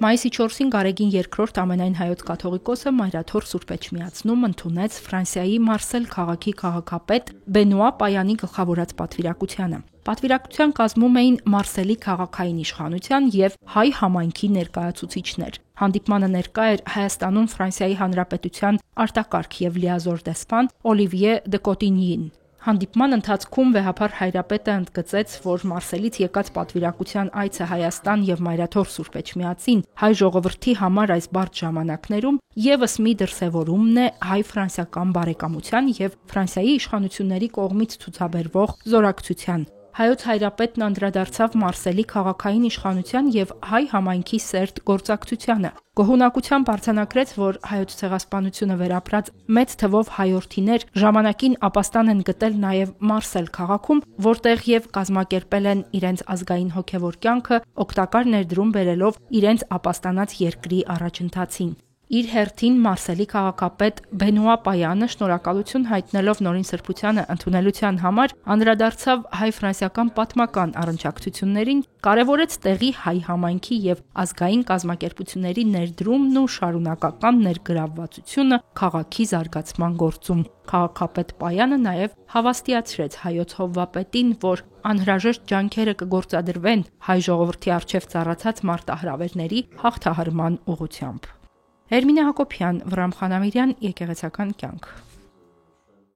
Մայիսի 4-ին Գարեգին II ամենայն հայոց կաթողիկոսը Մայրաթոր Սուրբ Էջմիածնում ընդունեց Ֆրանսիայի Մարսել քաղաքի քաղաքապետ Բենուա Պայանի գլխավորած պատվիրակությանը։ Պատվիրակության կազմում էին Մարսելի քաղաքային իշխանության եւ հայ համայնքի ներկայացուցիչներ։ Հանդիպմանը ներկա էր Հայաստանում Ֆրանսիայի Հանրապետության արտակարգ եւ լիազոր դեսպան Օլիվիե դը Կոտինյին։ Հանդիպման ընթացքում վեհափառ հայրապետը ընդգծեց, որ Մարսելից եկած պատվիրակության այցը Հայաստան եւ Մայրաթոր Սուրբ Էջմիածին հայ ժողովրդի համար այս բարդ ժամանակներում եւս մի դրսեւորումն է հայ-ֆրանսիական բարեկամության եւ Ֆրանսիայի իշխանությունների կողմից ցուցաբերվող զորակցության։ Հայոց հայրապետն անդրադարձավ Մարսելի քաղաքային իշխանության եւ հայ համայնքի սերտ գործակցությանը։ Գոհունակությամբ արձանագրեց, որ հայոց ցեղասպանությունը վերապրած մեծ թվով հայորդիներ ժամանակին ապաստան են գտել նաեւ Մարսել քաղաքում, որտեղ եւ կազմակերպել են իրենց ազգային հոգեվոր կյանքը, օգտակար ներդրում բերելով իրենց ապաստանած երկրի առաջընթացին։ Իր հերթին Մարսելի քաղաքապետ Բենուա Պայանը շնորհակալություն հայտնելով Նորին Սրբությանը ընդունելության համար անդրադարձավ հայ-ֆրանսիական պատմական առնչակցություններին, կարևորեց տեղի հայ համայնքի եւ ազգային կազմակերպությունների ներդրումն ու շարունակական ներգրավվածությունը քաղաքի զարգացման գործում։ Քաղաքապետ Պայանը նաեւ հավաստիացրեց հայոց հովվապետին, որ անհրաժեշտ ջանքերը կգործադրվեն հայ ժողովրդի առջև ծառացած մարտահրավերների հաղթահարման ուղղությամբ։ Էրմինե Հակոբյան, Վռամ Խանամիրյան, Եկեղեցական կյանք։